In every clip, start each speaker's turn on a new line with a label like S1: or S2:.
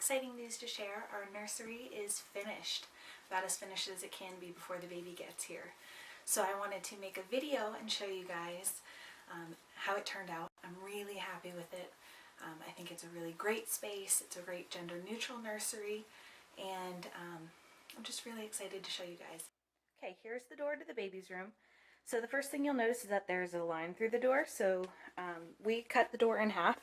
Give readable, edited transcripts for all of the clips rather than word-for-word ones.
S1: exciting news to share. Our nursery is finished, about as finished as it can be before the baby gets here. So I wanted to make a video and show you guys how it turned out. I'm really happy with it. I think it's a really great space. It's a great gender neutral nursery, and I'm just really excited to show you guys. Okay, here's the door to the baby's room. So the first thing you'll notice is that there's a line through the door. So we cut the door in half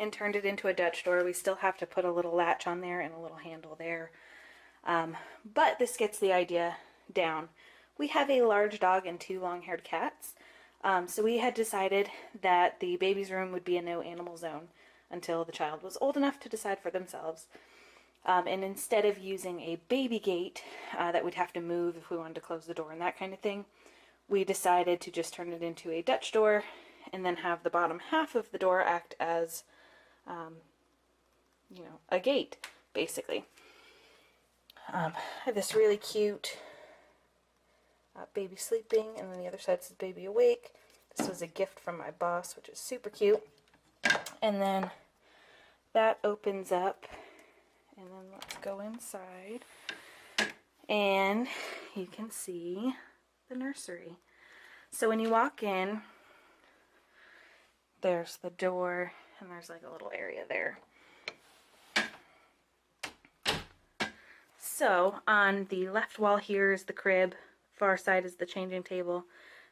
S1: and turned it into a Dutch door. We still have to put a little latch on there and a little handle there. But this gets the idea down. We have a large dog and 2 long-haired cats. So we had decided that the baby's room would be a no animal zone until the child was old enough to decide for themselves. And instead of using a baby gate that we'd have to move if we wanted to close the door and that kind of thing, we decided to just turn it into a Dutch door and then have the bottom half of the door act as, a gate, basically. I have this really cute baby sleeping, and then the other side says baby awake. This was a gift from my boss, which is super cute. And then that opens up, and then let's go inside, and you can see the nursery. So when you walk in, there's the door, and there's like a little area there. So on the left wall here is the crib, far side is the changing table,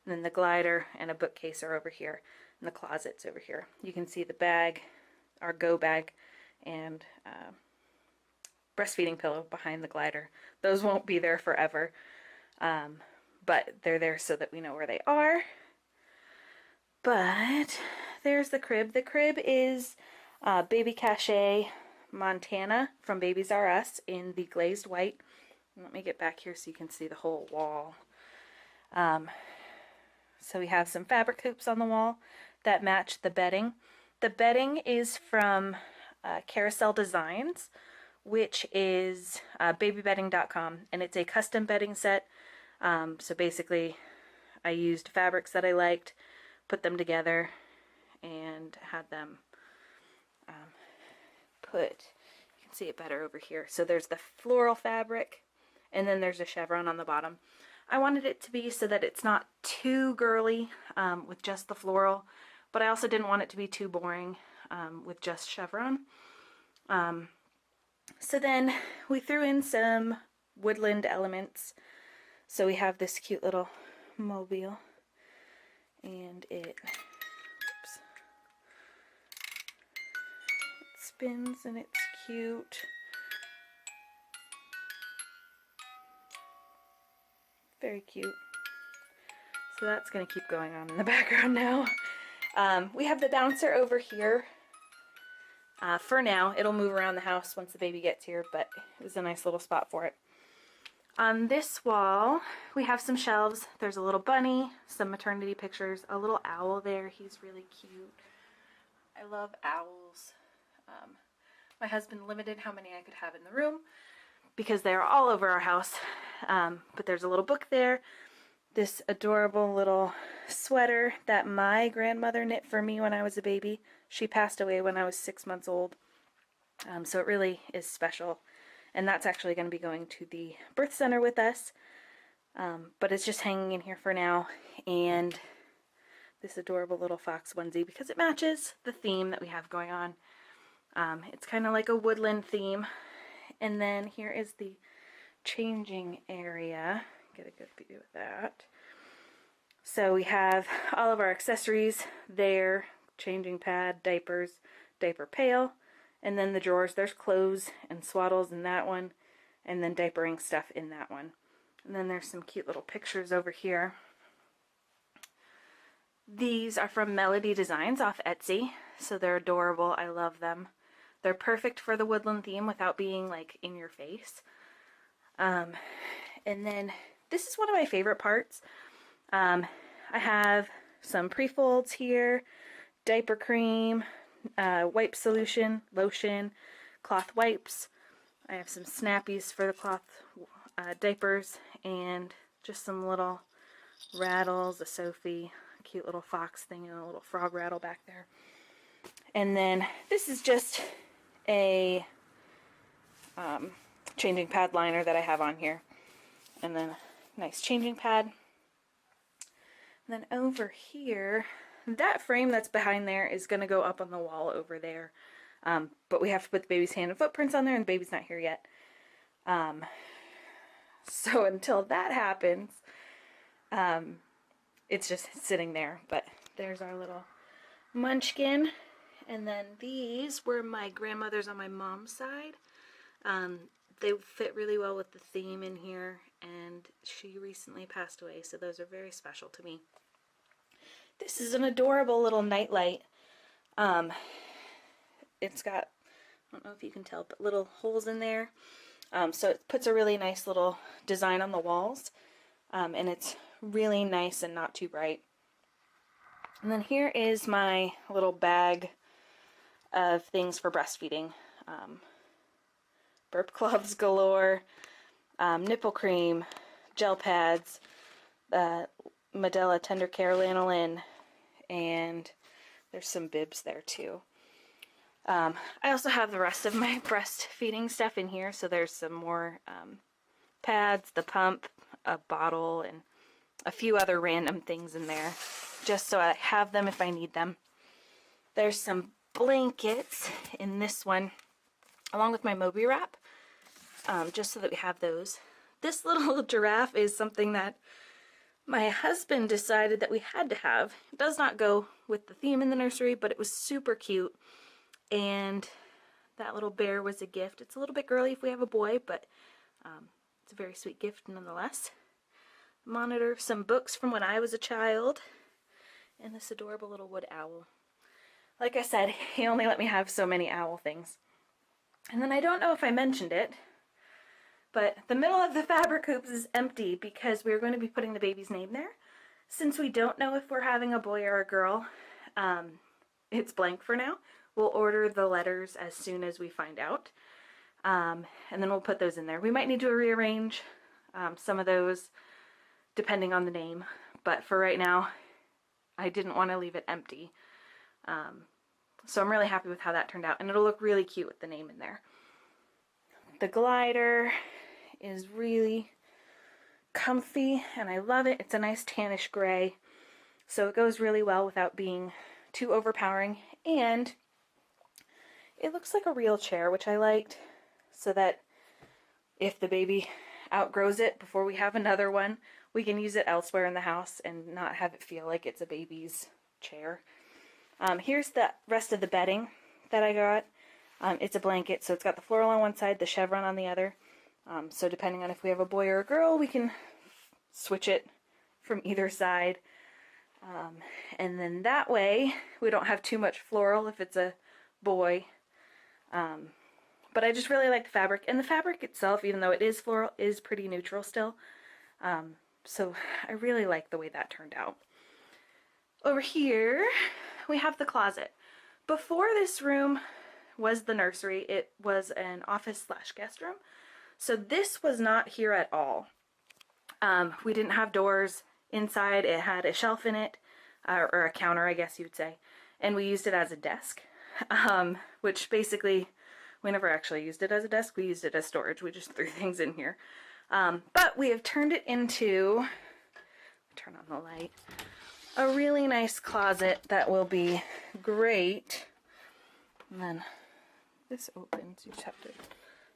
S1: and then the glider and a bookcase are over here, and the closet's over here. You can see the bag, our go bag, and breastfeeding pillow behind the glider. Those won't be there forever, but they're there so that we know where they are. But there's the crib. The crib is Baby Cache Montana from Babies R Us in the glazed white. Let me get back here so you can see the whole wall. So we have some fabric hoops on the wall that match the bedding. The bedding is from Carousel Designs, which is babybedding.com, and it's a custom bedding set. So basically I used fabrics that I liked, put them together, and had them put, you can see it better over here. So there's the floral fabric, and then there's a chevron on the bottom. I wanted it to be so that it's not too girly with just the floral, but I also didn't want it to be too boring with just chevron. So then we threw in some woodland elements. So we have this cute little mobile, and it spins, and it's cute. Very cute. So that's going to keep going on in the background now. We have the bouncer over here. For now, it'll move around the house once the baby gets here, but it was a nice little spot for it. On this wall, we have some shelves. There's a little bunny, some maternity pictures, a little owl there. He's really cute. I love owls. My husband limited how many I could have in the room because they're all over our house. But there's a little book there. This adorable little sweater that my grandmother knit for me when I was a baby. She passed away when I was 6 months old. So it really is special. And that's actually going to be going to the birth center with us. But it's just hanging in here for now. And this adorable little fox onesie because it matches the theme that we have going on. It's kind of like a woodland theme. And then here is the changing area. Get a good view of that. So we have all of our accessories there. Changing pad, diapers, diaper pail. And then the drawers, there's clothes and swaddles in that one. And then diapering stuff in that one. And then there's some cute little pictures over here. These are from Melody Designs off Etsy. So they're adorable. I love them. They're perfect for the woodland theme without being like in your face. And then this is one of my favorite parts. I have some pre-folds here, diaper cream, wipe solution, lotion, cloth wipes. I have some snappies for the cloth diapers, and just some little rattles, a Sophie, a cute little fox thing, and a little frog rattle back there. And then this is just a changing pad liner that I have on here. And then nice changing pad. And then over here, that frame that's behind there is going to go up on the wall over there. But we have to put the baby's hand and footprints on there, and the baby's not here yet. So until that happens, it's just sitting there. But there's our little munchkin. And then these were my grandmother's on my mom's side. They fit really well with the theme in here, and she recently passed away, so those are very special to me. This is an adorable little nightlight. It's got, I don't know if you can tell, but little holes in there. So it puts a really nice little design on the walls, and it's really nice and not too bright. And then here is my little bag of things for breastfeeding. Burp cloths galore, nipple cream, gel pads, Medela Tender Care lanolin, and there's some bibs there too. I also have the rest of my breastfeeding stuff in here, so there's some more pads, the pump, a bottle, and a few other random things in there, just so I have them if I need them. There's some blankets in this one, along with my Moby wrap, just so that we have those. This little giraffe is something that my husband decided that we had to have. It does not go with the theme in the nursery, but it was super cute. And that little bear was a gift. It's a little bit girly if we have a boy, but it's a very sweet gift nonetheless. Monitor, some books from when I was a child, and this adorable little wood owl. Like I said, he only let me have so many owl things. And then I don't know if I mentioned it, but the middle of the fabric hoops is empty because we're going to be putting the baby's name there. Since we don't know if we're having a boy or a girl, it's blank for now. We'll order the letters as soon as we find out, and then we'll put those in there. We might need to rearrange some of those depending on the name, but for right now, I didn't want to leave it empty. So I'm really happy with how that turned out, and it'll look really cute with the name in there. The glider is really comfy, and I love it. It's a nice tannish gray, so it goes really well without being too overpowering, and it looks like a real chair, which I liked, so that if the baby outgrows it before we have another one, we can use it elsewhere in the house and not have it feel like it's a baby's chair. Here's the rest of the bedding that I got. It's a blanket, so it's got the floral on one side, the chevron on the other. So depending on if we have a boy or a girl, we can switch it from either side. And then that way, we don't have too much floral if it's a boy. But I just really like the fabric. And the fabric itself, even though it is floral, is pretty neutral still. So I really like the way that turned out. Over here, we have the closet. Before this room was the nursery, it was an office/guest room. So this was not here at all. We didn't have doors inside. It had a shelf in it, or a counter, I guess you would say. And we used it as a desk, which basically, we never actually used it as a desk. We used it as storage. We just threw things in here. But we have turned it into, turn on the light, a really nice closet that will be great. And then this opens. You just have to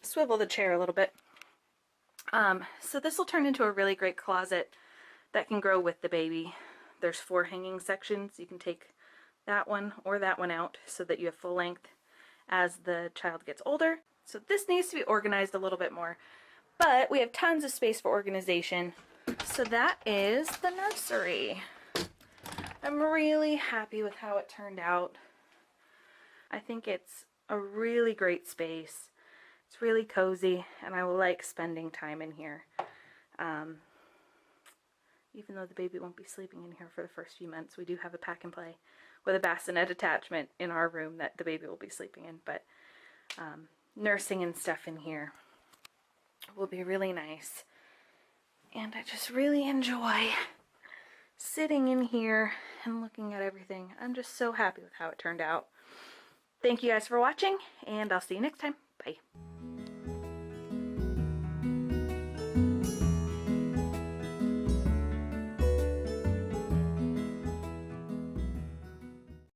S1: swivel the chair a little bit. So this will turn into a really great closet that can grow with the baby. There's 4 hanging sections. You can take that one or that one out so that you have full length as the child gets older. So this needs to be organized a little bit more, but we have tons of space for organization. So that is the nursery. I'm really happy with how it turned out. I think it's a really great space. It's really cozy, and I like spending time in here. Even though the baby won't be sleeping in here for the first few months, we do have a pack and play with a bassinet attachment in our room that the baby will be sleeping in. But nursing and stuff in here will be really nice. And I just really enjoy sitting in here and looking at everything. I'm just so happy with how it turned out. Thank you guys for watching, and I'll see you next time. Bye.